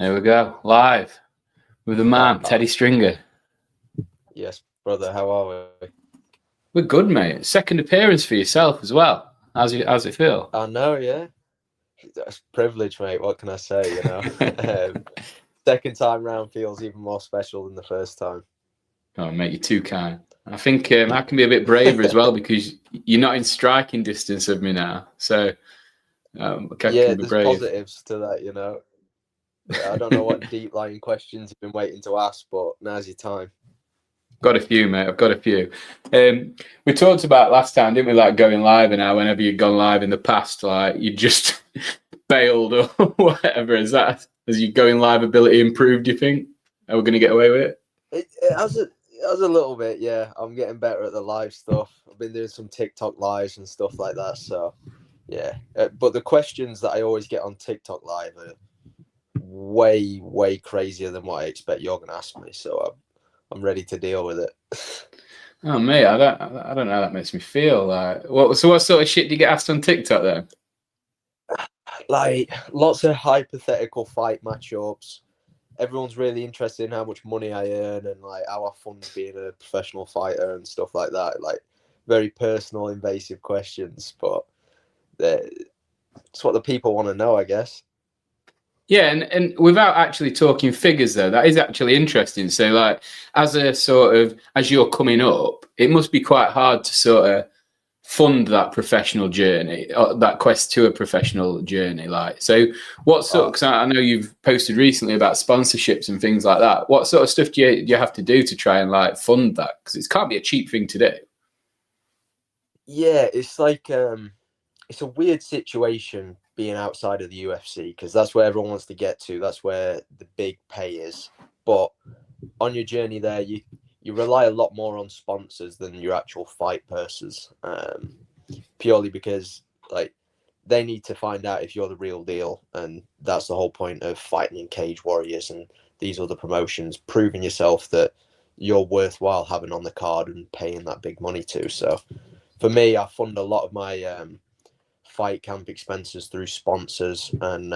There we go, live with the man, Teddy Stringer. Yes, brother, how are we? We're good, mate. Second appearance for yourself as well. How's it feel? I know, yeah. That's privilege, mate. What can I say, you know? Second time round feels even more special than the first time. Oh, mate, you're too kind. I think I can be a bit braver as well because you're not in striking distance of me now. So I can be there's brave. Positives to that, you know. I don't know what deep lying questions you've been waiting to ask, but now's your time. Got a few, mate. I've got a few. We talked about last time, didn't we? Like going live, and now whenever you've gone live in the past, like you just bailed or whatever. Has your going live ability improved? Do you think? Are we going to get away with it? It has a little bit, yeah. I'm getting better at the live stuff. I've been doing some TikTok lives and stuff like that. So, yeah. But the questions that I always get on TikTok live are way, way crazier than what I expect you're going to ask me. So I'm ready to deal with it. Oh, mate, I don't know how that makes me feel. Like, what sort of shit do you get asked on TikTok then? Like lots of hypothetical fight matchups. Everyone's really interested in how much money I earn and like how I fund being a professional fighter and stuff like that. Like very personal, invasive questions, but it's what the people want to know, I guess. Yeah, and without actually talking figures though, that is actually interesting. So like as you're coming up, it must be quite hard to sort of fund that professional journey, or that quest to a professional journey. Like, so what sort? Because I know you've posted recently about sponsorships and things like that. What sort of stuff do you have to do to try and like fund that? Because it can't be a cheap thing to do. Yeah, it's like it's a weird situation being outside of the UFC because that's where everyone wants to get to. That's where the big pay is. But on your journey there, you rely a lot more on sponsors than your actual fight purses, purely because like they need to find out if you're the real deal, and that's the whole point of fighting in Cage Warriors and these other promotions, proving yourself that you're worthwhile having on the card and paying that big money to. So for me, I fund a lot of my fight camp expenses through sponsors and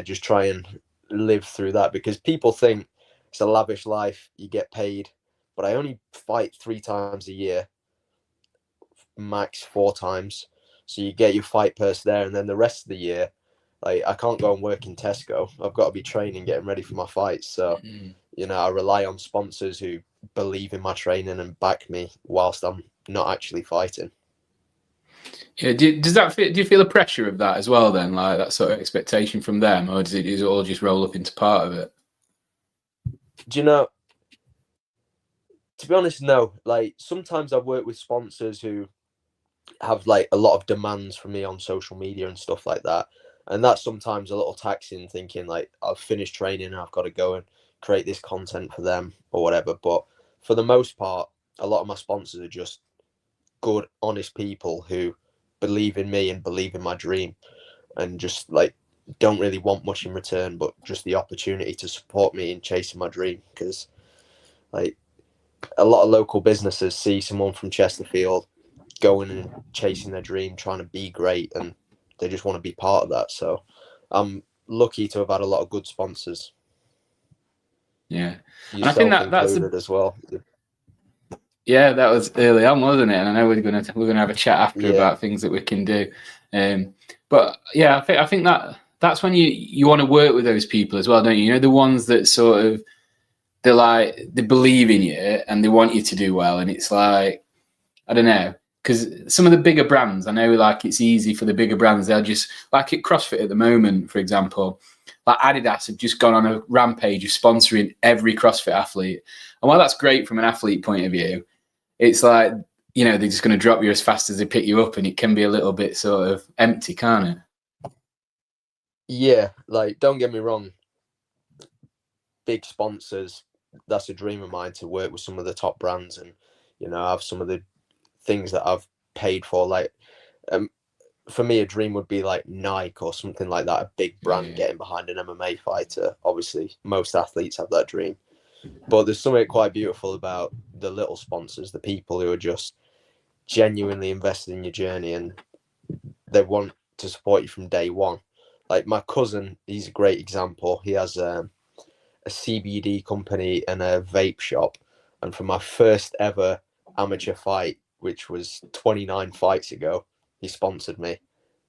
just try and live through that because people think it's a lavish life, you get paid, but I only fight 3 times a year, max 4 times. So you get your fight purse there, and then the rest of the year, like I can't go and work in Tesco. I've got to be training, getting ready for my fights. So, you know, I rely on sponsors who believe in my training and back me whilst I'm not actually fighting. Yeah, do you feel the pressure of that as well then, like that sort of expectation from them, or does it all just roll up into part of it? Do you know, to be honest, no. Like sometimes I've worked with sponsors who have like a lot of demands from me on social media and stuff like that, and that's sometimes a little taxing, thinking like I've finished training and I've got to go and create this content for them or whatever. But for the most part, a lot of my sponsors are just good, honest people who believe in me and believe in my dream and just like don't really want much in return but just the opportunity to support me in chasing my dream. Because like a lot of local businesses see someone from Chesterfield going and chasing their dream, trying to be great, and they just want to be part of that. So I'm lucky to have had a lot of good sponsors. Yeah, and I think that's as well. Yeah, that was early on, wasn't it? And I know we're gonna have a chat after about things that we can do. But yeah, I think that's when you want to work with those people as well, don't you? You know, the ones that sort of they believe in you and they want you to do well. And it's like, I don't know, because some of the bigger brands, I know, like it's easy for the bigger brands. They'll just like at CrossFit at the moment, for example. Like Adidas have just gone on a rampage of sponsoring every CrossFit athlete, and while that's great from an athlete point of view, it's like, you know, they're just going to drop you as fast as they pick you up, and it can be a little bit sort of empty, can't it? Yeah, like don't get me wrong, big sponsors, that's a dream of mine to work with some of the top brands and, you know, have some of the things that I've paid for. Like for me, a dream would be like Nike or something like that, a big brand getting behind an MMA fighter. Obviously, most athletes have that dream. But there's something quite beautiful about the little sponsors, the people who are just genuinely invested in your journey and they want to support you from day one. Like my cousin, he's a great example. He has a CBD company and a vape shop. And for my first ever amateur fight, which was 29 fights ago, he sponsored me.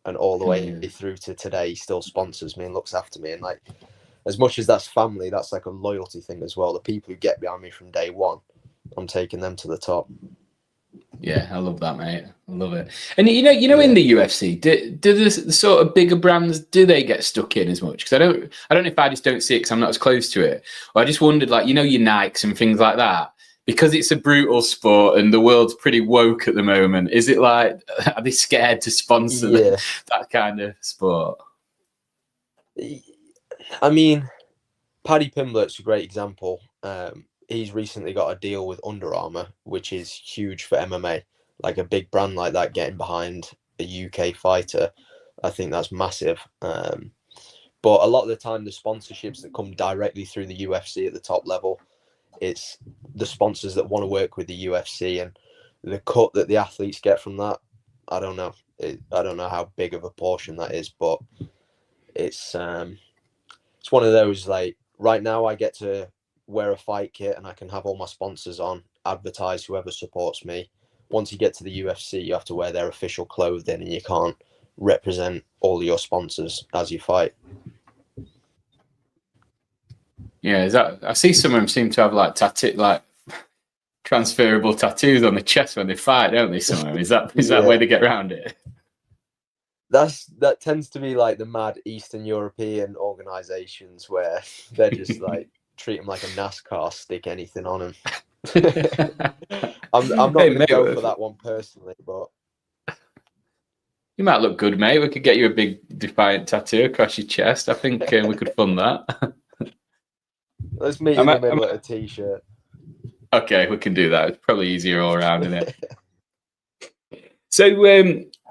And all the way through to today, he still sponsors me and looks after me. And like, as much as that's family, that's like a loyalty thing as well. The people who get behind me from day one, I'm taking them to the top. Yeah, I love that, mate. I love it. And you know, in the UFC, do the sort of bigger brands, do they get stuck in as much? Because I don't know if I just don't see it because I'm not as close to it. Or I just wondered, like, you know, your Nikes and things like that, because it's a brutal sport and the world's pretty woke at the moment. Is it like, are they scared to sponsor that kind of sport? I mean, Paddy Pimblett's a great example. He's recently got a deal with Under Armour, which is huge for MMA. Like a big brand like that getting behind a UK fighter, I think that's massive. But a lot of the time, the sponsorships that come directly through the UFC at the top level, it's the sponsors that want to work with the UFC, and the cut that the athletes get from that, I don't know. I don't know how big of a portion that is, but it's one of those, like, right now I get to wear a fight kit and I can have all my sponsors on, advertise whoever supports me. Once you get to the UFC, you have to wear their official clothing and you can't represent all of your sponsors as you fight. Yeah, I see some of them seem to have like transferable tattoos on the chest when they fight, don't they? Some of them. Is that the way they get around it? That tends to be like the mad Eastern European organizations where they're just like treat them like a NASCAR, stick anything on them. I'm not going to go for that one personally, but you might look good, mate. We could get you a big Defiant tattoo across your chest. I think we could fund that. Let's meet in the middle at a t-shirt. Okay, we can do that. It's probably easier all around, isn't it? So,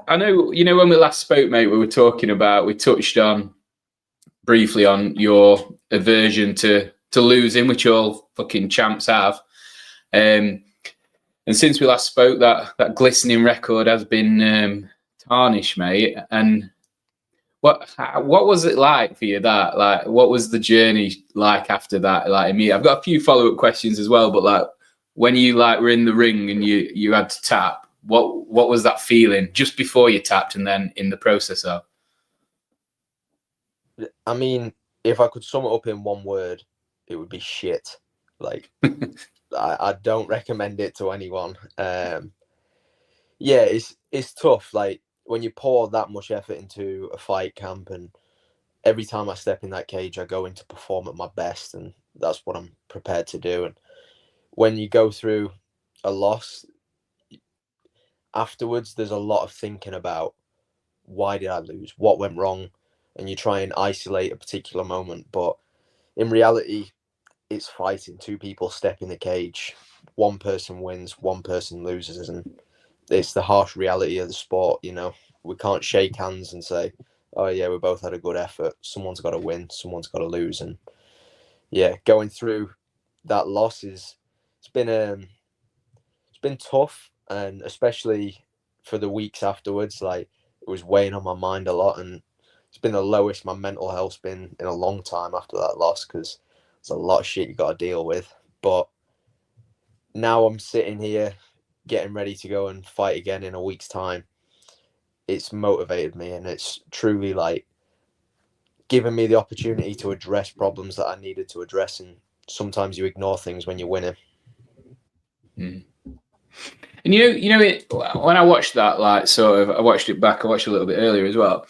I know, you know, when we last spoke, mate, we touched on briefly on your aversion to losing, which all fucking champs have. And since we last spoke, that glistening record has been tarnished, mate. And what was it like for you? That, like, what was the journey like after that? Like, me, I've got a few follow-up questions as well, but like, when you like were in the ring and you had to tap, what was that feeling just before you tapped and then in the process of? I mean, if I could sum it up in one word, it would be shit. Like, I don't recommend it to anyone. Yeah, it's tough. Like, when you pour that much effort into a fight camp, and every time I step in that cage, I go in to perform at my best, and that's what I'm prepared to do. And when you go through a loss, afterwards, there's a lot of thinking about, why did I lose? What went wrong? And you try and isolate a particular moment. But in reality, it's fighting. Two people step in the cage. One person wins, one person loses. And it's the harsh reality of the sport, you know. We can't shake hands and say, oh, yeah, we both had a good effort. Someone's got to win. Someone's got to lose. And, yeah, going through that loss it's been tough, and especially for the weeks afterwards, like, it was weighing on my mind a lot, and it's been the lowest my mental health's been in a long time after that loss, because there's a lot of shit you got to deal with. But now I'm sitting here getting ready to go and fight again in a week's time. It's motivated me, and it's truly like given me the opportunity to address problems that I needed to address. And sometimes you ignore things when you're winning. And you know when I watched that, like, sort of, I watched it back. I watched it a little bit earlier as well.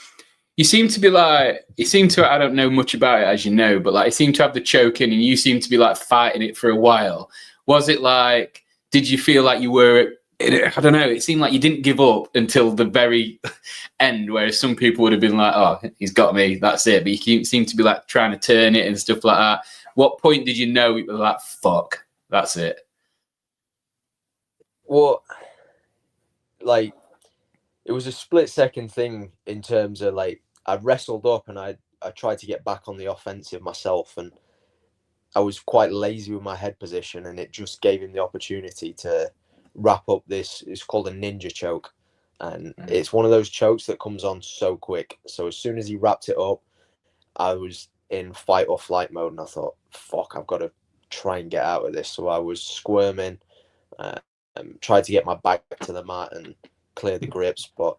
You seem to be like, I don't know much about it, as you know, but like, it seemed to have the choke in, and you seem to be like fighting it for a while. Was it like, did you feel like you were, I don't know, it seemed like you didn't give up until the very end, whereas some people would have been like, oh, he's got me, that's it. But you seem to be like trying to turn it and stuff like that. What point did you know you were like, fuck, that's it? Well, like, it was a split-second thing in terms of, like, I wrestled up and I tried to get back on the offensive myself, and I was quite lazy with my head position, and it just gave him the opportunity to wrap up this. It's called a ninja choke. And it's one of those chokes that comes on so quick. So as soon as he wrapped it up, I was in fight or flight mode, and I thought, fuck, I've got to try and get out of this. So I was squirming, tried to get my back to the mat and clear the grips, but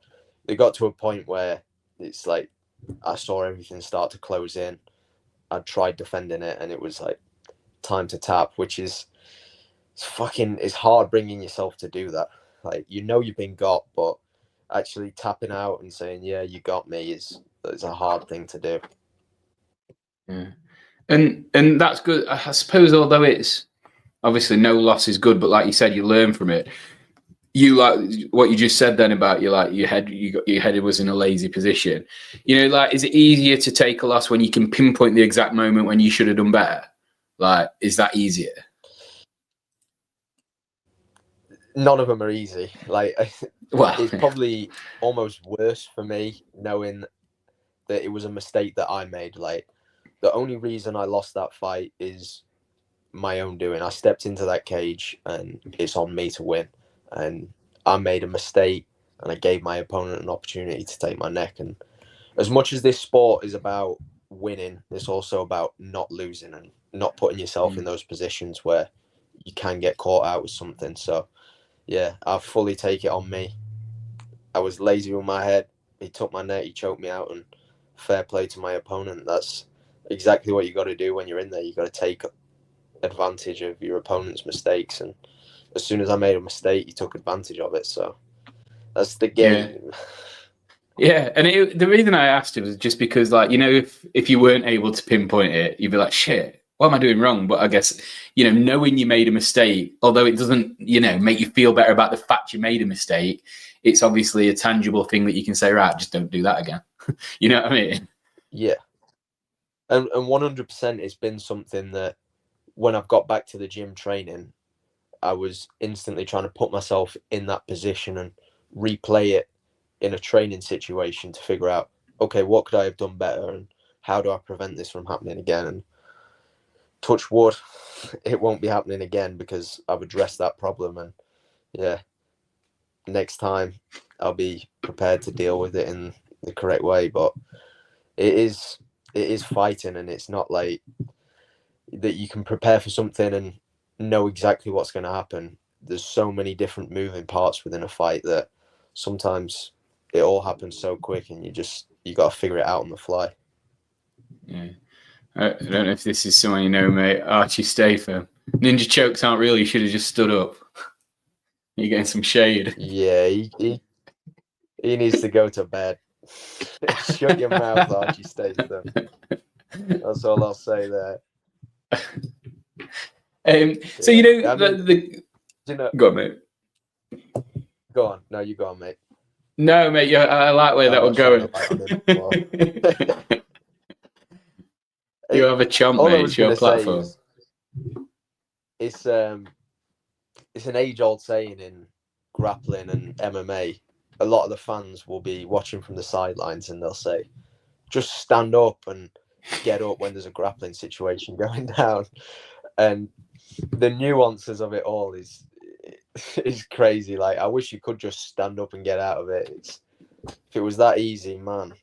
it got to a point where it's like I saw everything start to close in. I tried defending it, and it was like time to tap, which is it's hard bringing yourself to do that. Like, you know, you've been got, but actually tapping out and saying, yeah, you got me is a hard thing to do. Yeah. And that's good. I suppose, although it's obviously no loss is good, but like you said, you learn from it. You, like what you just said then about your head was in a lazy position. You know, like, is it easier to take a loss when you can pinpoint the exact moment when you should have done better? Like, is that easier? None of them are easy. Like, well, it's probably almost worse for me knowing that it was a mistake that I made. Like, the only reason I lost that fight is my own doing. I stepped into that cage and it's on me to win. And I made a mistake and I gave my opponent an opportunity to take my neck. And as much as this sport is about winning, it's also about not losing and not putting yourself in those positions where you can get caught out with something. So, yeah, I fully take it on me. I was lazy with my head. He took my neck, he choked me out, and fair play to my opponent. That's exactly what you got to do when you're in there. You got to take advantage of your opponent's mistakes, and as soon as I made a mistake, he took advantage of it. So that's the game. Yeah, and the reason I asked it was just because, like, you know, if you weren't able to pinpoint it, you'd be like, shit, what am I doing wrong? But I guess, you know, knowing you made a mistake, although it doesn't, you know, make you feel better about the fact you made a mistake, it's obviously a tangible thing that you can say, right, just don't do that again. You know what I mean? Yeah. And 100% it's been something that when I've got back to the gym training, I was instantly trying to put myself in that position and replay it in a training situation to figure out, okay, what could I have done better and how do I prevent this from happening again? And touch wood, it won't be happening again because I've addressed that problem. And yeah, next time I'll be prepared to deal with it in the correct way. But it is fighting, and it's not like that you can prepare for something and know exactly what's going to happen. There's so many different moving parts within a fight that sometimes it all happens so quick, and you got to figure it out on the fly. Yeah. I don't know if this is someone you know, mate. Archie Statham. Ninja chokes aren't real. You should have just stood up. You're getting some shade. Yeah, he needs to go to bed. Shut your mouth, Archie Statham. That's all I'll say there. So, you know, go on, mate. Go on. No, you go on, mate. No, mate, I like where that will go. You have a chomp, mate. It's your platform. It's an age-old saying in grappling and MMA. A lot of the fans will be watching from the sidelines and they'll say, just stand up and get up when there's a grappling situation going down. And the nuances of it all is crazy. Like, I wish you could just stand up and get out of it. If it was that easy, man,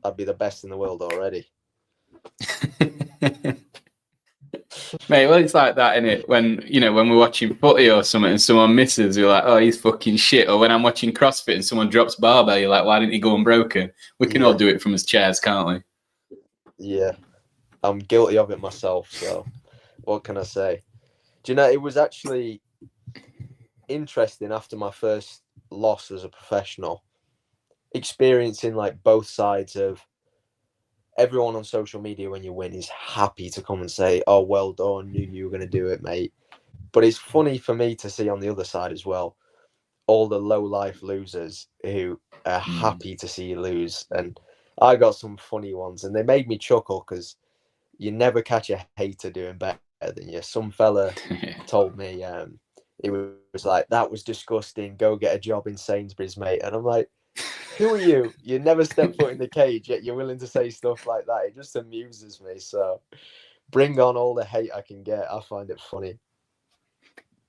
I'd be the best in the world already. Mate, well, it's like that, isn't it? When we're watching footy or something and someone misses, you're like, oh, he's fucking shit. Or when I'm watching CrossFit and someone drops barbell, you're like, why didn't he go unbroken? We can all do it from his chairs, can't we? Yeah, I'm guilty of it myself, so what can I say? Do you know, it was actually interesting after my first loss as a professional, experiencing like both sides of everyone on social media. When you win is happy to come and say, oh, well done, knew you were going to do it, mate. But it's funny for me to see on the other side as well, all the low life losers who are happy to see you lose. And I got some funny ones, and they made me chuckle because you never catch a hater doing better than you. Some fella told me it was like, that was disgusting, go get a job in Sainsbury's, mate. And I'm like, who are you? You never step foot in the cage, yet you're willing to say stuff like that. It just amuses me. So bring on all the hate I can get. I find it funny.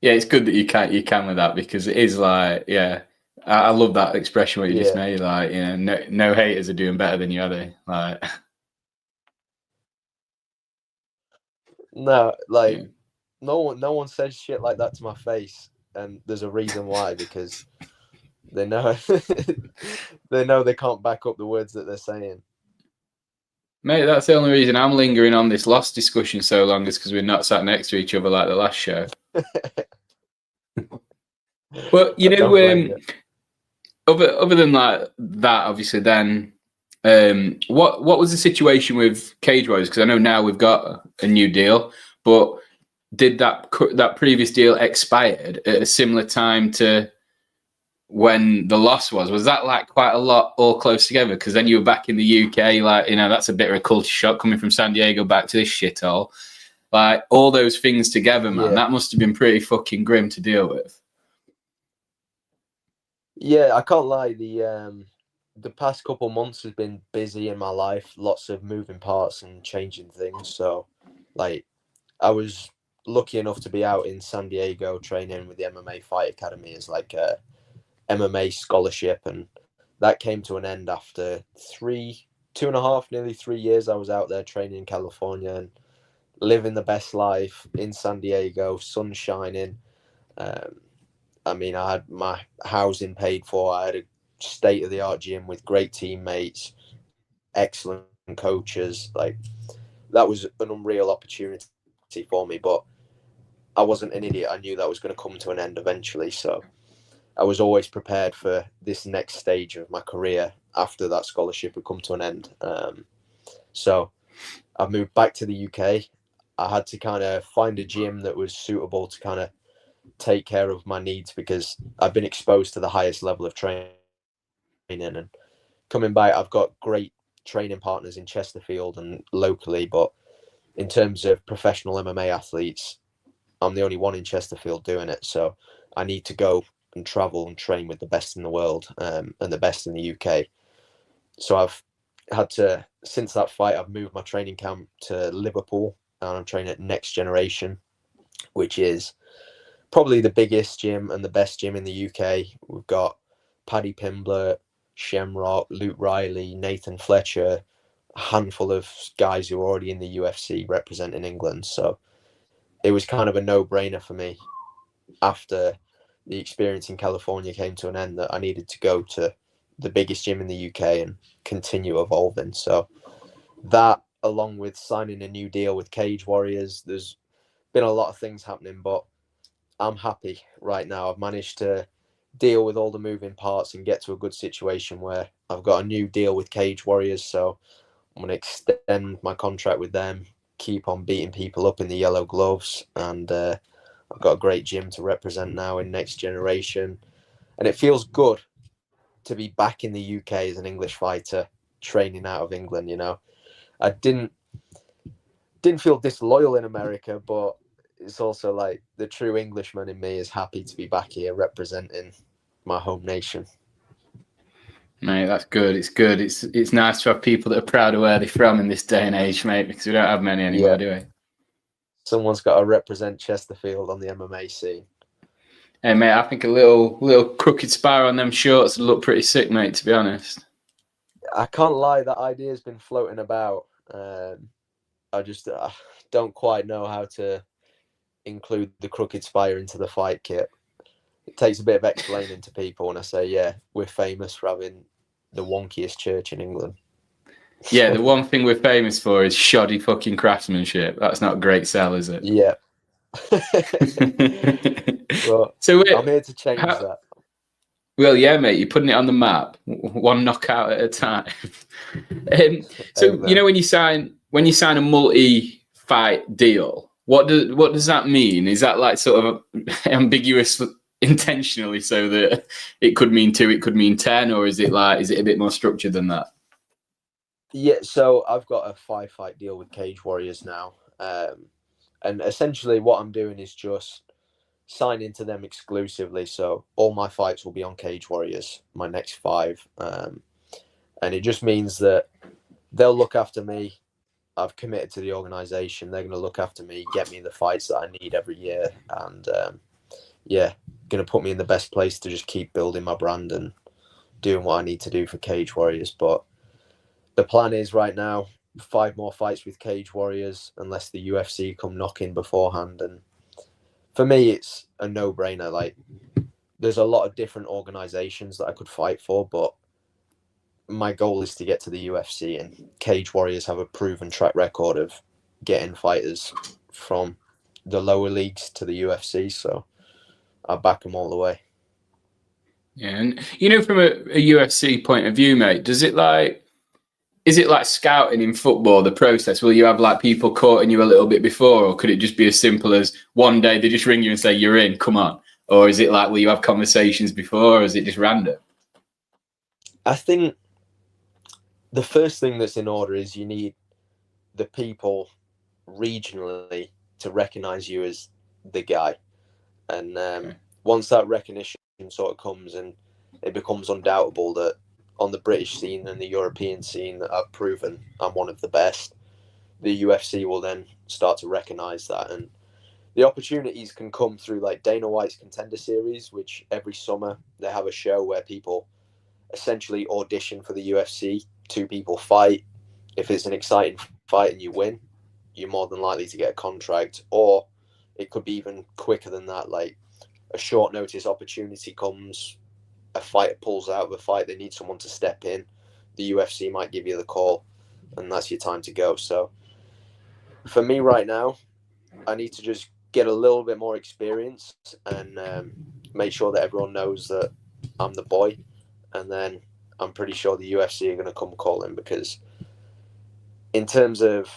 Yeah, it's good that you can with that, because it is like, yeah, I love that expression what you just Yeah. made. Like, you know, no haters are doing better than you, are they? Like, No, like yeah. no one says shit like that to my face, and there's a reason why, because they know they know they can't back up the words that they're saying. Mate, that's the only reason I'm lingering on this loss discussion so long is because we're not sat next to each other like the last show. But you I don't blame know, you. other than like that, obviously, then what was the situation with Cage Warriors? Because I know now we've got a new deal, but did that previous deal expired at a similar time to when the loss was? Was that like quite a lot all close together? Because then you were back in the UK, like, you know, that's a bit of a culture shock coming from San Diego back to this shithole. Like, all those things together, man, Yeah. that must have been pretty fucking grim to deal with. Yeah, I can't lie. The past couple months has been busy in my life. Lots of moving parts and changing things. So, like, I was lucky enough to be out in San Diego training with the MMA Fight Academy as like a MMA scholarship, and that came to an end after 2.5, nearly 3 years. I was out there training in California and living the best life in San Diego, sun shining. I mean, I had my housing paid for. I had a state of the art gym with great teammates, excellent coaches. Like, that was an unreal opportunity for me, but I wasn't an idiot. I knew that was going to come to an end eventually. So I was always prepared for this next stage of my career after that scholarship would come to an end. So I moved back to the UK. I had to kind of find a gym that was suitable to kind of take care of my needs, because I've been exposed to the highest level of training, and coming back, I've got great training partners in Chesterfield and locally, but in terms of professional MMA athletes, I'm the only one in Chesterfield doing it. So I need to go and travel and train with the best in the world, and the best in the UK. So I've had to, since that fight, I've moved my training camp to Liverpool, and I'm training at Next Generation, which is probably the biggest gym and the best gym in the UK. We've got Paddy Pimblett, Shamrock, Luke Riley, Nathan Fletcher, a handful of guys who are already in the UFC representing England. So it was kind of a no-brainer for me after the experience in California came to an end that I needed to go to the biggest gym in the UK and continue evolving. So that, along with signing a new deal with Cage Warriors, there's been a lot of things happening, but I'm happy right now. I've managed to deal with all the moving parts and get to a good situation where I've got a new deal with Cage Warriors. So I'm going to extend my contract with them, keep on beating people up in the yellow gloves, and I've got a great gym to represent now in Next Generation. And it feels good to be back in the UK as an English fighter, training out of England. You know, I didn't feel disloyal in America, but it's also like the true Englishman in me is happy to be back here representing my home nation. Mate, that's good. It's good. It's nice to have people that are proud of where they're from in this day and age, mate, because we don't have many anymore, Yeah, do we? someone's got to represent Chesterfield on the MMA scene. Hey, mate, I think a little crooked spire on them shorts would look pretty sick, mate, to be honest. I can't lie, that idea has been floating about. I just don't quite know how to include the crooked spire into the fight kit. It takes a bit of explaining to people when I say, yeah, we're famous for having the wonkiest church in England. Yeah, the one thing we're famous for is shoddy fucking craftsmanship. That's not a great sell, is it? Yeah. Well, So I'm here to change that. Well, yeah, mate, you're putting it on the map, one knockout at a time. So Amen. you know when you sign a multi-fight deal, what does that mean? Is that like sort of ambiguous intentionally, so that it could mean 2, it could mean 10, or is it a bit more structured than that? Yeah, so I've got a 5-fight deal with Cage Warriors now, and essentially what I'm doing is just signing to them exclusively. So all my fights will be on Cage Warriors, my next 5, and it just means that they'll look after me. I've committed to the organization. They're going to look after me, get me the fights that I need every year, and yeah, going to put me in the best place to just keep building my brand and doing what I need to do for Cage Warriors. But the plan is right now 5 more fights with Cage Warriors, unless the UFC come knocking beforehand. And for me, it's a no-brainer. Like, there's a lot of different organizations that I could fight for, but my goal is to get to the UFC, and Cage Warriors have a proven track record of getting fighters from the lower leagues to the UFC, so I back them all the way. Yeah, and you know, from a UFC point of view, mate, is it like scouting in football, the process? Will you have like people courting you a little bit before, or could it just be as simple as one day they just ring you and say, you're in, come on? Or is it like, will you have conversations before, or is it just random? I think the first thing that's in order is you need the people regionally to recognize you as the guy. And once that recognition sort of comes, and it becomes undoubtable that on the British scene and the European scene that I've proven I'm one of the best, the UFC will then start to recognize that. And the opportunities can come through like Dana White's Contender Series, which every summer they have a show where people essentially audition for the UFC. 2 people fight. If it's an exciting fight and you win, you're more than likely to get a contract. Or it could be even quicker than that. Like, a short notice opportunity comes, a fighter pulls out of a fight, they need someone to step in. The UFC might give you the call, and that's your time to go. So for me right now, I need to just get a little bit more experience and make sure that everyone knows that I'm the boy. And then I'm pretty sure the UFC are going to come calling, because in terms of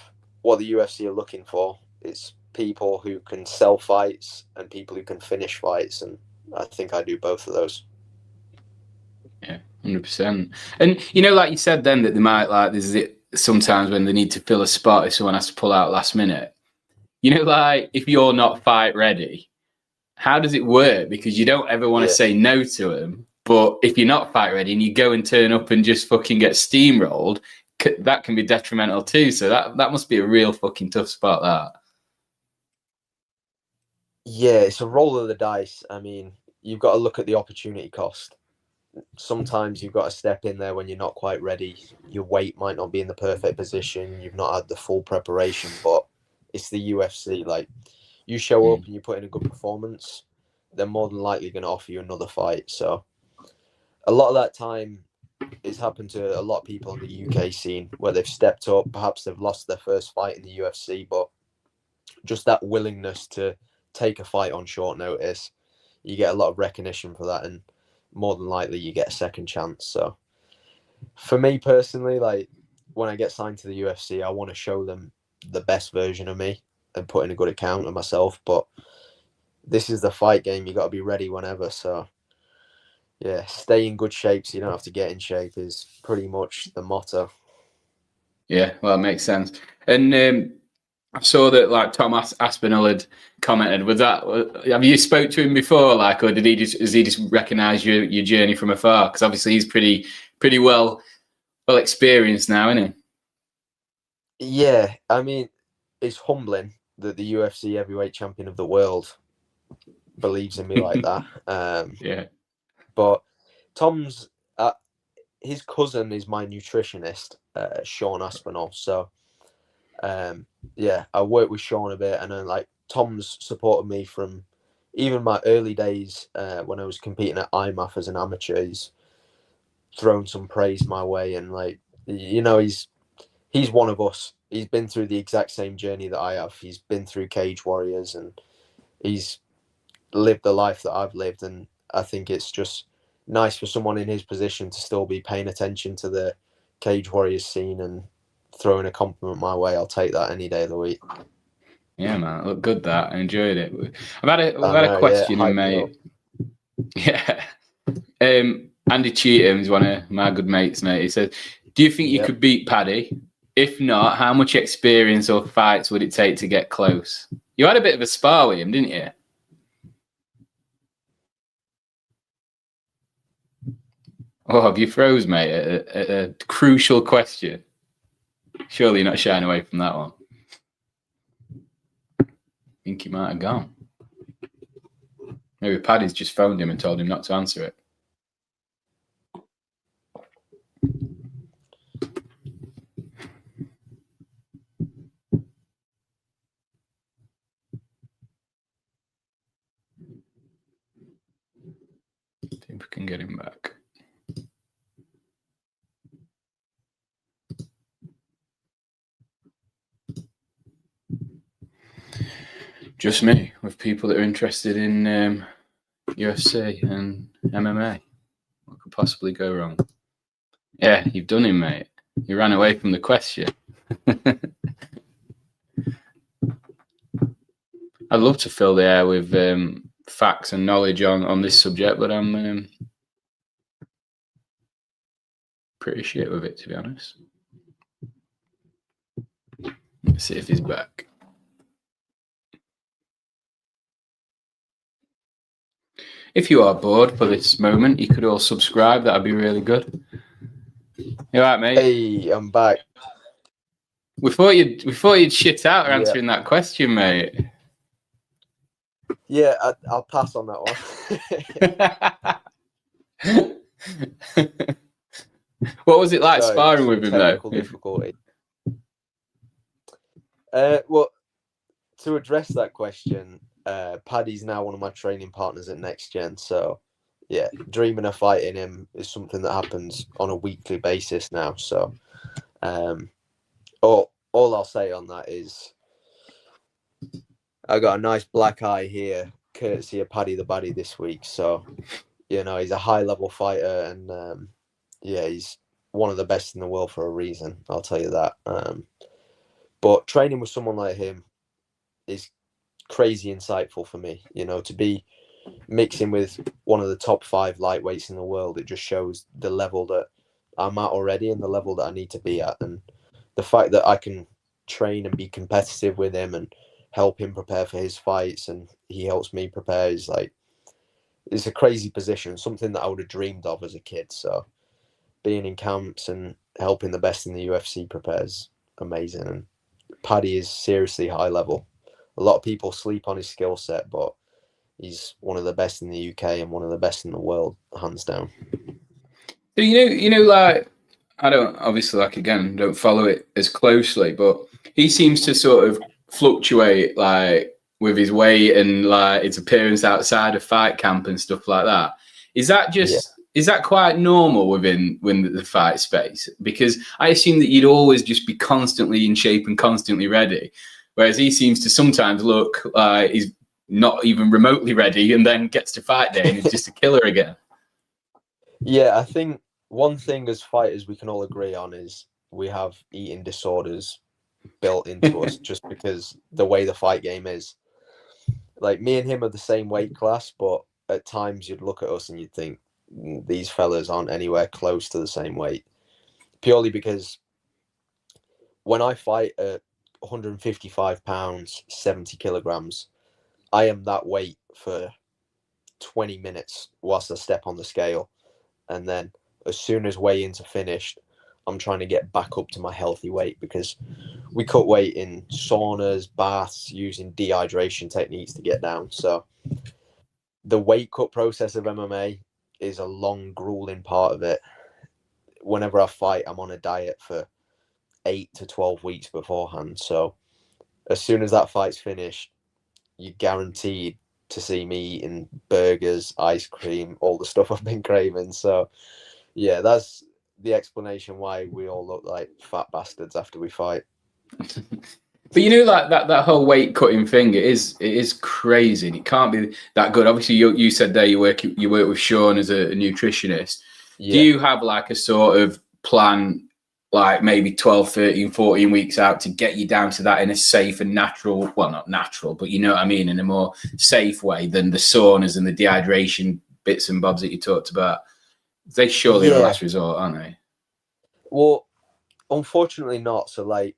what the UFC are looking for, it's people who can sell fights and people who can finish fights. And I think I do both of those. Yeah, 100%. And you know, like you said then, that they might like, there's it sometimes when they need to fill a spot if someone has to pull out last minute. You know, like if you're not fight ready, how does it work? Because you don't ever want to say no to them. But if you're not fight ready and you go and turn up and just fucking get steamrolled, that can be detrimental too. So that must be a real fucking tough spot, that. Yeah, it's a roll of the dice. I mean, you've got to look at the opportunity cost. Sometimes you've got to step in there when you're not quite ready. Your weight might not be in the perfect position. You've not had the full preparation, but it's the UFC. Like, you show up and you put in a good performance, they're more than likely going to offer you another fight. So a lot of that time has happened to a lot of people in the UK scene where they've stepped up. Perhaps they've lost their first fight in the UFC, but just that willingness to take a fight on short notice, you get a lot of recognition for that, and more than likely you get a second chance. So for me personally, like, when I get signed to the UFC, I want to show them the best version of me and put in a good account of myself. But this is the fight game. You got to be ready whenever. So yeah, stay in good shape so you don't have to get in shape is pretty much the motto. Yeah, well, it makes sense. And I saw that like Tom Aspinall had commented. Was that? Have you spoke to him before, like, or has he just recognised your journey from afar? Because obviously he's pretty well experienced now, isn't he? Yeah, I mean, it's humbling that the UFC heavyweight champion of the world believes in me like that. Yeah. But Tom's his cousin is my nutritionist, Sean Aspinall. So yeah, I worked with Sean a bit, and then like Tom's supported me from even my early days when I was competing at IMAF as an amateur. He's thrown some praise my way, and like, you know, he's one of us. He's been through the exact same journey that I have. He's been through Cage Warriors, and he's lived the life that I've lived. And I think it's just nice for someone in his position to still be paying attention to the Cage Warriors scene and throwing a compliment my way. I'll take that any day of the week. Yeah, man, it looked good. That I enjoyed it. We've had a question, yeah, mate. Yeah. Andy Cheatham is one of my good mates, mate. He says, do you think you could beat Paddy? If not, how much experience or fights would it take to get close? You had a bit of a spar with him, didn't you? Oh, have you froze, mate? A crucial question. Surely you're not shying away from that one. I think he might have gone. Maybe Paddy's just phoned him and told him not to answer it. See if we can get him back. Just me, with people that are interested in UFC and MMA. What could possibly go wrong? Yeah, you've done him, mate. You ran away from the question. I'd love to fill the air with facts and knowledge on this subject, but I'm pretty shit with it, to be honest. Let's see if he's back. If you are bored for this moment, you could all subscribe. That'd be really good. You all right, mate? Hey, I'm back. We thought you'd shit out answering that question, mate. Yeah, I'll pass on that one. What was it like sparring with him, though? Difficulty. Well, to address that question, Paddy's now one of my training partners at Next Gen. So, yeah, dreaming of fighting him is something that happens on a weekly basis now. So, all I'll say on that is I got a nice black eye here, courtesy of Paddy The Baddy this week. So, you know, he's a high-level fighter, and yeah, he's one of the best in the world for a reason. I'll tell you that. But training with someone like him is crazy insightful for me. You know, to be mixing with one of the top 5 lightweights in the world, it just shows the level that I'm at already and the level that I need to be at. And the fact that I can train and be competitive with him and help him prepare for his fights, and he helps me prepare, is like, it's a crazy position, something that I would have dreamed of as a kid. So being in camps and helping the best in the UFC prepare is amazing. And Paddy is seriously high level. A lot of people sleep on his skill set, but he's one of the best in the UK and one of the best in the world, hands down. So, you know, like, I don't follow it as closely, but he seems to sort of fluctuate, like, with his weight and like his appearance outside of fight camp and stuff like that. Is that just is that quite normal within the fight space? Because I assume that you'd always just be constantly in shape and constantly ready, whereas he seems to sometimes look like he's not even remotely ready, and then gets to fight day and he's just a killer again. Yeah, I think one thing as fighters we can all agree on is we have eating disorders built into us just because the way the fight game is. Like, me and him are the same weight class, but at times you'd look at us and you'd think these fellas aren't anywhere close to the same weight. Purely because when I fight at 155 pounds, 70 kilograms, I am that weight for 20 minutes whilst I step on the scale. And then as soon as weigh-ins are finished, I'm trying to get back up to my healthy weight, because we cut weight in saunas, baths, using dehydration techniques to get down. So the weight cut process of MMA is a long, grueling part of it. Whenever I fight, I'm on a diet for 8 to 12 weeks beforehand. So as soon as that fight's finished, you're guaranteed to see me eating burgers, ice cream, all the stuff I've been craving. So yeah, that's the explanation why we all look like fat bastards after we fight. But you know, like that whole weight cutting thing, it is crazy, and it can't be that good. Obviously, you said there you work with Sean as a nutritionist. Yeah. Do you have like a sort of plan, like maybe 12, 13, 14 weeks out, to get you down to that in a safe and natural, well, not natural, but you know what I mean, in a more safe way than the saunas and the dehydration bits and bobs that you talked about? They surely are a last resort, aren't they? Well, unfortunately not. So like,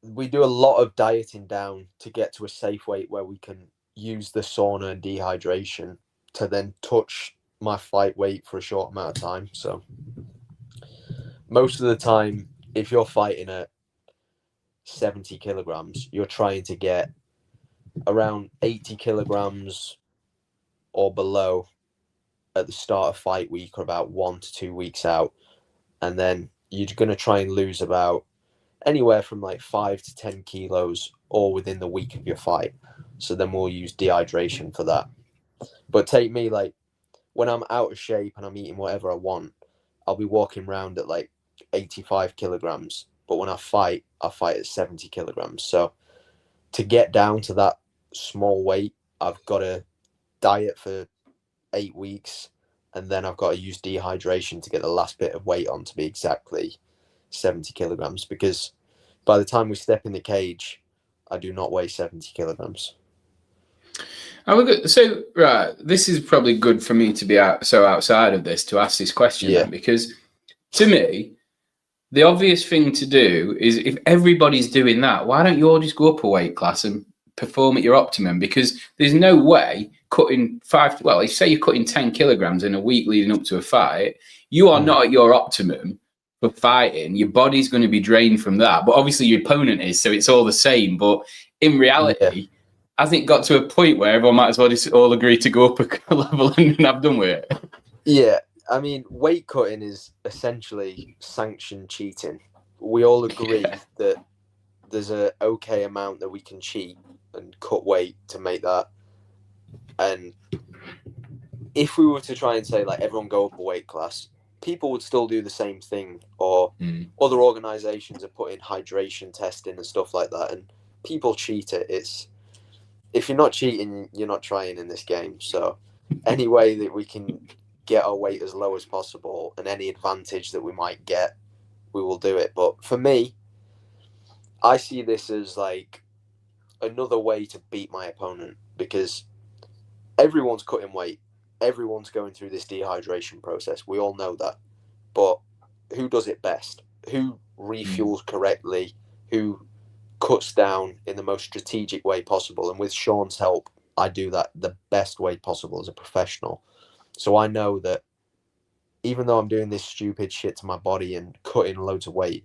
we do a lot of dieting down to get to a safe weight where we can use the sauna and dehydration to then touch my fight weight for a short amount of time. So most of the time, if you're fighting at 70 kilograms, you're trying to get around 80 kilograms or below at the start of fight week, or about 1 to 2 weeks out. And then you're going to try and lose about anywhere from like 5 to 10 kilos all within the week of your fight. So then we'll use dehydration for that. But take me, like, when I'm out of shape and I'm eating whatever I want, I'll be walking around at like 85 kilograms. But when I fight at 70 kilograms. So to get down to that small weight, I've got to diet for 8 weeks, and then I've got to use dehydration to get the last bit of weight on to be exactly 70 kilograms. Because by the time we step in the cage, I do not weigh 70 kilograms. So, right, this is probably good for me to be outside of this to ask this question, then, because to me, the obvious thing to do is, if everybody's doing that, why don't you all just go up a weight class and perform at your optimum? Because there's no way cutting if say you're cutting 10 kilograms in a week leading up to a fight, you are not at your optimum for fighting. Your body's going to be drained from that, but obviously your opponent is, so it's all the same. But in reality, hasn't it got to a point where everyone might as well just all agree to go up a level and have done with it? Yeah, I mean, weight cutting is essentially sanctioned cheating. We all agree that there's a okay amount that we can cheat and cut weight to make that. And if we were to try and say, like, everyone go up a weight class, people would still do the same thing. Or other organizations are putting hydration testing and stuff like that, and people cheat it. If you're not cheating, you're not trying in this game. So any way that we can get our weight as low as possible, and any advantage that we might get, we will do it. But for me, I see this as like another way to beat my opponent, because everyone's cutting weight. Everyone's going through this dehydration process. We all know that. But who does it best? Who refuels correctly? Who cuts down in the most strategic way possible? And with Sean's help, I do that the best way possible as a professional. So I know that even though I'm doing this stupid shit to my body and cutting loads of weight,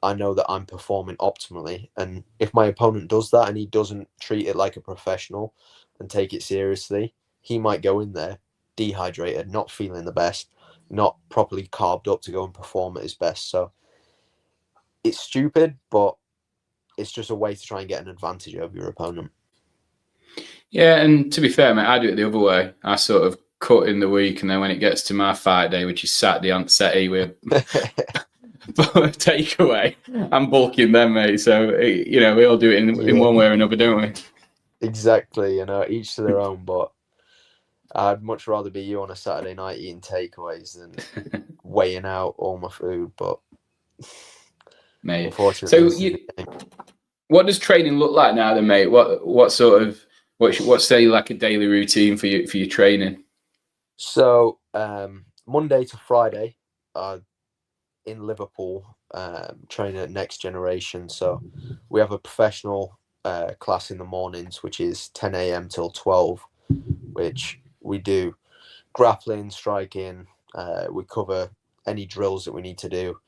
I know that I'm performing optimally. And if my opponent does that and he doesn't treat it like a professional and take it seriously, he might go in there dehydrated, not feeling the best, not properly carved up to go and perform at his best. So it's stupid, but it's just a way to try and get an advantage over your opponent. Yeah, and to be fair, mate, I do it the other way. I sort of cut in the week, and then when it gets to my fight day, which is Saturday on Saturday with takeaway, I'm bulking them, mate. So, we all do it in one way or another, don't we? Exactly, each to their own, but I'd much rather be you on a Saturday night eating takeaways than weighing out all my food. But mate, unfortunately, so what does training look like now, then, mate? What what's say like a daily routine for your training? So Monday to Friday, in Liverpool, training at Next Generation. So we have a professional class in the mornings, which is 10 a.m. till 12, which we do grappling, striking. We cover any drills that we need to do,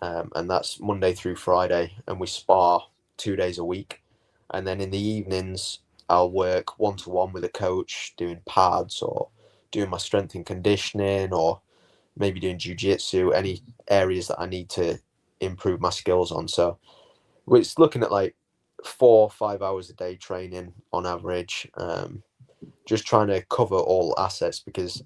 and that's Monday through Friday. And we spar 2 days a week. And then in the evenings, I'll work one-to-one with a coach, doing pads or doing my strength and conditioning, or maybe doing jiu-jitsu, any areas that I need to improve my skills on. So we're looking at like 4 or 5 hours a day training on average, just trying to cover all assets, because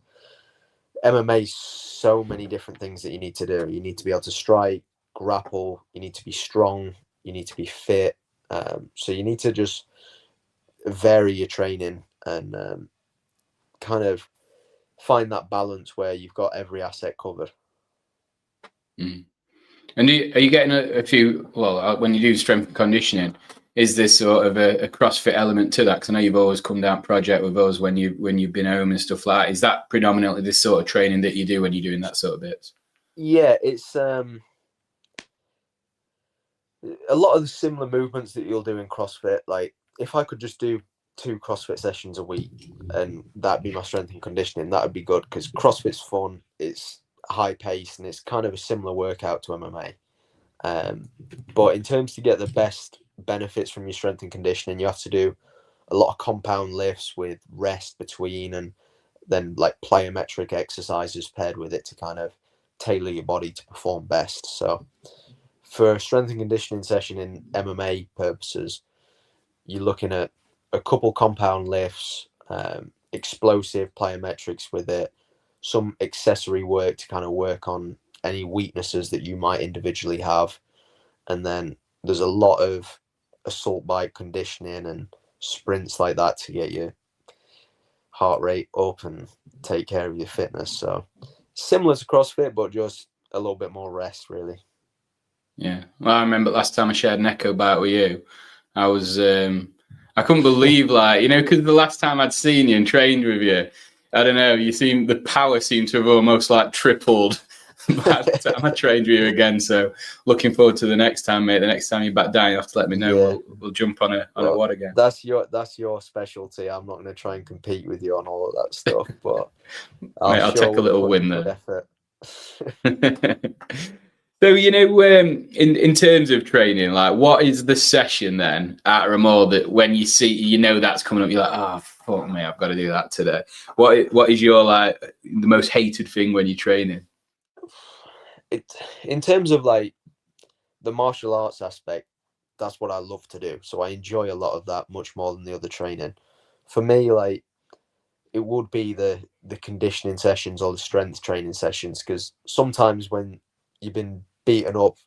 MMA is so many different things that you need to do. You need to be able to strike, grapple, you need to be strong, you need to be fit. So you need to just vary your training and kind of find that balance where you've got every asset covered. And are you getting a few, when you do strength and conditioning, is this sort of a CrossFit element to that? Because I know you've always come down project with us when you've been home and stuff like that. Is that predominantly this sort of training that you do when you're doing that sort of bits? Yeah, it's a lot of the similar movements that you'll do in CrossFit. Like, if I could just do 2 CrossFit sessions a week and that'd be my strength and conditioning, that would be good, because CrossFit's fun, it's high pace, and it's kind of a similar workout to MMA. But in terms to get the best benefits from your strength and conditioning, you have to do a lot of compound lifts with rest between, and then like plyometric exercises paired with it to kind of tailor your body to perform best. So for a strength and conditioning session in MMA purposes, you're looking at a couple compound lifts, explosive plyometrics with it, some accessory work to kind of work on any weaknesses that you might individually have. And then there's a lot of assault bike conditioning and sprints like that to get your heart rate up and take care of your fitness. So similar to CrossFit, but just a little bit more rest, really. Yeah. Well, I remember last time I shared an echo bike with you, I was, I couldn't believe, like, you know, because the last time I'd seen you and trained with you, I don't know, the power seemed to have almost like tripled by the time I trained with you again. So looking forward to the next time, mate. The next time you're back down, you have to let me know. Yeah. We'll jump on a WOD again. That's your specialty. I'm not going to try and compete with you on all of that stuff, but I'll take a little win there. Effort. So, you know, in terms of training, like, what is the session then at Ramor that when you see, you know, that's coming up, you're like, oh, fuck me, I've got to do that today. What is your, like, the most hated thing when you're training? In terms of like the martial arts aspect, that's what I love to do. So I enjoy a lot of that much more than the other training. For me, like, it would be the conditioning sessions or the strength training sessions, because sometimes when you've been beaten up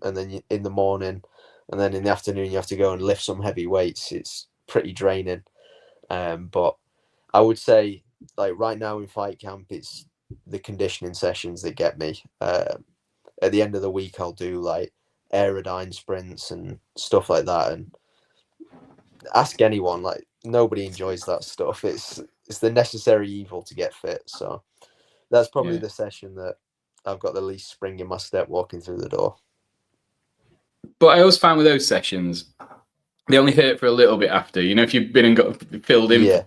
and then in the morning and then in the afternoon you have to go and lift some heavy weights, it's pretty draining. But I would say, like, right now in fight camp, it's the conditioning sessions that get me. At the end of the week, I'll do like aerodyne sprints and stuff like that, and ask anyone, like, nobody enjoys that stuff. It's the necessary evil to get fit. So that's probably the session that I've got the least spring in my step walking through the door. But I always find with those sessions, they only hurt for a little bit after. You know, if you've been and got filled in for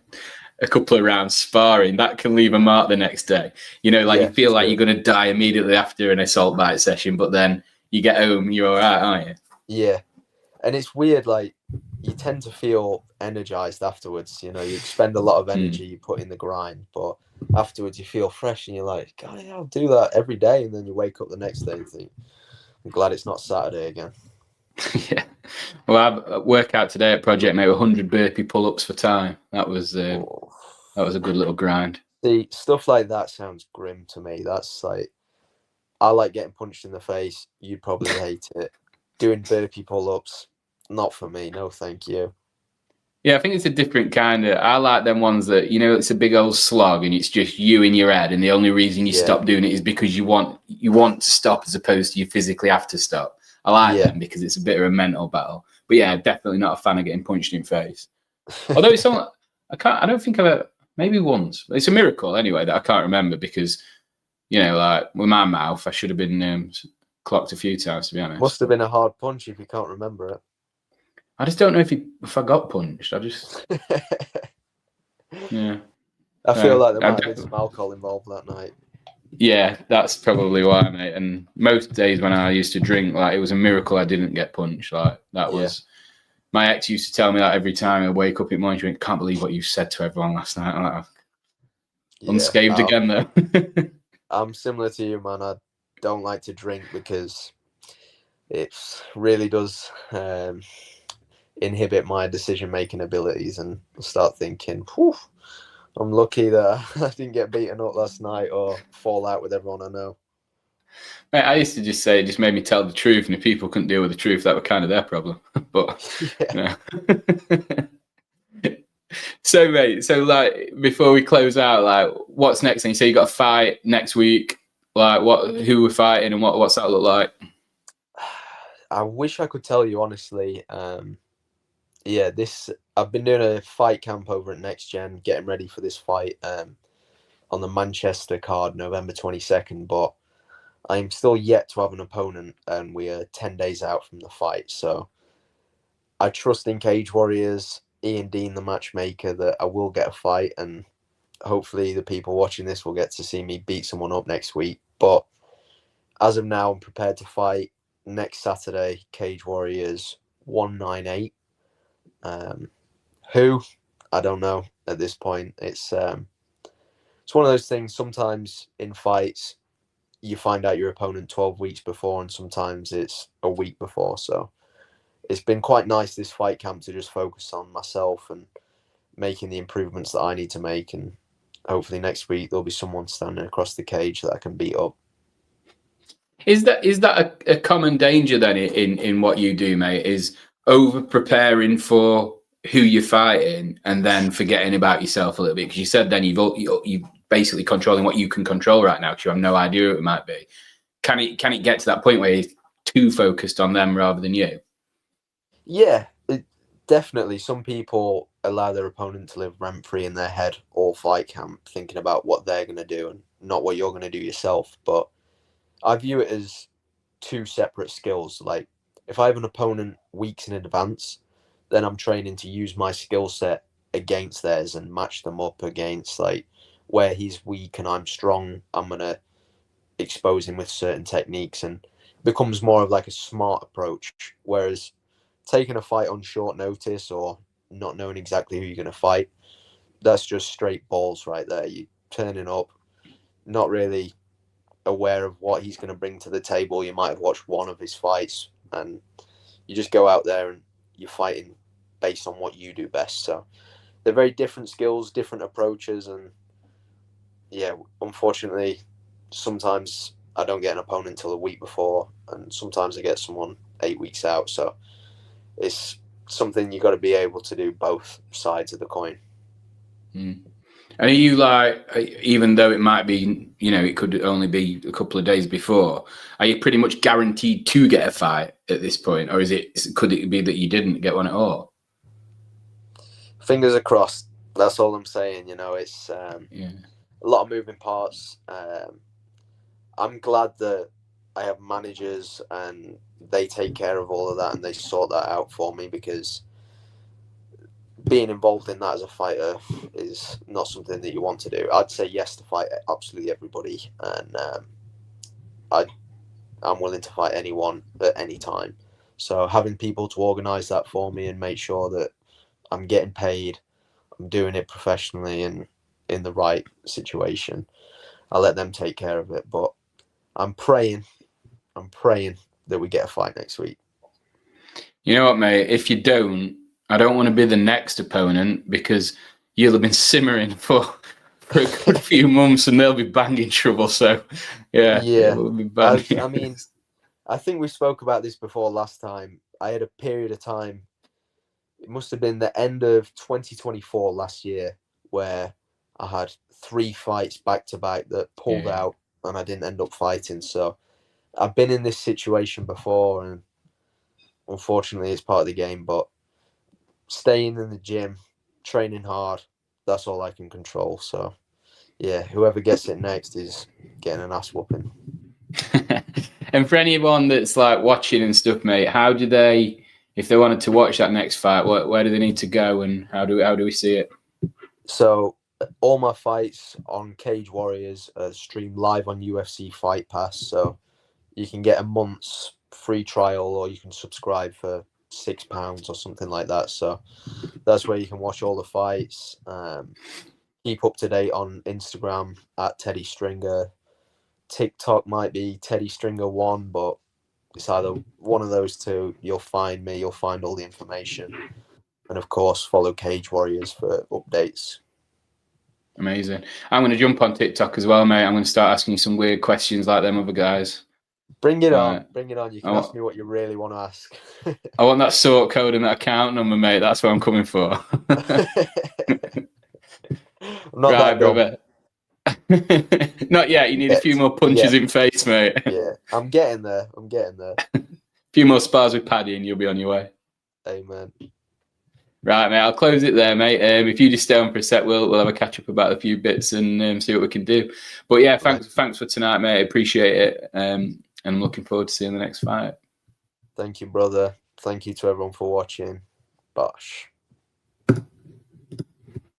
a couple of rounds sparring, that can leave a mark the next day. You know, like, you feel like you're going to die immediately after an assault bite session, but then you get home, you're all right, aren't you? Yeah. And it's weird, like, you tend to feel energized afterwards. You know, you expend a lot of energy you put in the grind, but afterwards you feel fresh and you're like, God, yeah, I'll do that every day. And then you wake up the next day and think, I'm glad it's not Saturday again. Yeah. Well, I work out today at Project, mate, 100 burpee pull-ups for time. That was a good little grind. See, stuff like that sounds grim to me. That's like, I like getting punched in the face. You'd probably hate it. Doing burpee pull-ups, not for me. No, thank you. Yeah, I think it's a different kind of. I like them ones that, you know, it's a big old slog and it's just you in your head, and the only reason you stop doing it is because you want to stop, as opposed to you physically have to stop. I like them because it's a bit of a mental battle. But yeah, definitely not a fan of getting punched in the face. Although it's something I don't think I've ever, maybe once. It's a miracle anyway that I can't remember, because, you know, like, with my mouth, I should have been clocked a few times, to be honest. Must have been a hard punch if you can't remember it. I just don't know if I got punched. I just yeah. I feel like there might have been some alcohol involved that night. Yeah, that's probably why, mate. And most days when I used to drink, like, it was a miracle I didn't get punched. Like, that was, my ex used to tell me that every time I wake up in the morning. She went, "Can't believe what you said to everyone last night." I'm like, unscathed again, though. I'm similar to you, man. I don't like to drink because it really does inhibit my decision-making abilities, and start thinking, whew, I'm lucky that I didn't get beaten up last night or fall out with everyone I know. Mate, I used to just say it just made me tell the truth, and if people couldn't deal with the truth, that was kind of their problem. But no. So, mate, like, before we close out, like, what's next? And you say you got a fight next week. Like, who we're fighting, and what's that look like? I wish I could tell you honestly. I've been doing a fight camp over at Next Gen, getting ready for this fight on the Manchester card, November 22nd. But I'm still yet to have an opponent, and we are 10 days out from the fight. So I trust in Cage Warriors, Ian Dean, the matchmaker, that I will get a fight, and hopefully the people watching this will get to see me beat someone up next week. But as of now, I'm prepared to fight next Saturday, Cage Warriors 198. Who? I don't know at this point. It's one of those things. Sometimes in fights, you find out your opponent 12 weeks before, and sometimes it's a week before. So it's been quite nice this fight camp to just focus on myself and making the improvements that I need to make, and hopefully next week there'll be someone standing across the cage that I can beat up. Is that a common danger then in what you do, mate? Is over preparing for who you're fighting and then forgetting about yourself a little bit? Because you said then you basically controlling what you can control right now because you have no idea what it might be. Can it get to that point where you're too focused on them rather than you? Yeah, definitely. Some people allow their opponent to live rent-free in their head all fight camp, thinking about what they're going to do and not what you're going to do yourself. But I view it as two separate skills. Like, if I have an opponent weeks in advance, then I'm training to use my skill set against theirs and match them up against, like, where he's weak and I'm strong. I'm going to expose him with certain techniques, and it becomes more of like a smart approach. Whereas taking a fight on short notice or not knowing exactly who you're going to fight, that's just straight balls right there. You turning up, not really aware of what he's going to bring to the table. You might have watched one of his fights, and you just go out there and you're fighting based on what you do best. So they're very different skills, different approaches, and yeah, unfortunately, sometimes I don't get an opponent until a week before, and sometimes I get someone 8 weeks out. So it's something you got to be able to do both sides of the coin. Mm. And are you like, even though it might be, it could only be a couple of days before, are you pretty much guaranteed to get a fight at this point? Or could it be that you didn't get one at all? Fingers are crossed. That's all I'm saying. It's a lot of moving parts. I'm glad that I have managers and they take care of all of that and they sort that out for me, because being involved in that as a fighter is not something that you want to do. I'd say yes to fight absolutely everybody, and I'm willing to fight anyone at any time. So having people to organise that for me and make sure that I'm getting paid, I'm doing it professionally and in the right situation, I'll let them take care of it. But I'm praying that we get a fight next week. You know what, mate? If you don't, I don't want to be the next opponent, because you'll have been simmering for a good few months and they'll be banging trouble. So, yeah. We'll be I mean, I think we spoke about this before last time. I had a period of time, it must have been the end of 2024 last year, where I had 3 fights back to back that pulled out and I didn't end up fighting. So I've been in this situation before, and unfortunately it's part of the game. But staying in the gym, training hard, that's all I can control. So yeah, whoever gets it next is getting an ass whooping. And for anyone that's like watching and stuff, mate, how do they, if they wanted to watch that next fight, where do they need to go, and how do we see it? So all my fights on Cage Warriors are streamed live on UFC Fight Pass. So you can get a month's free trial, or you can subscribe for £6 or something like that. So that's where you can watch all the fights. Keep up to date on Instagram at Teddy Stringer. TikTok might be Teddy Stringer 1, but it's either one of those two. You'll find me. You'll find all the information. And of course, follow Cage Warriors for updates. Amazing. I'm going to jump on TikTok as well, mate. I'm going to start asking you some weird questions like them other guys. Bring it on. Bring it on. You can ask me what you really want to ask. I want that sort code and that account number, mate. That's what I'm coming for. Not right, that brother. Not yet. You need a few more punches in face, mate. Yeah, I'm getting there. A few more spars with Paddy and you'll be on your way. Amen. Right, mate. I'll close it there, mate. If you just stay on for a sec, we'll have a catch up about a few bits and see what we can do. But yeah, thanks for tonight, mate. I appreciate it. And I'm looking forward to seeing the next fight. Thank you, brother. Thank you to everyone for watching. Bosh.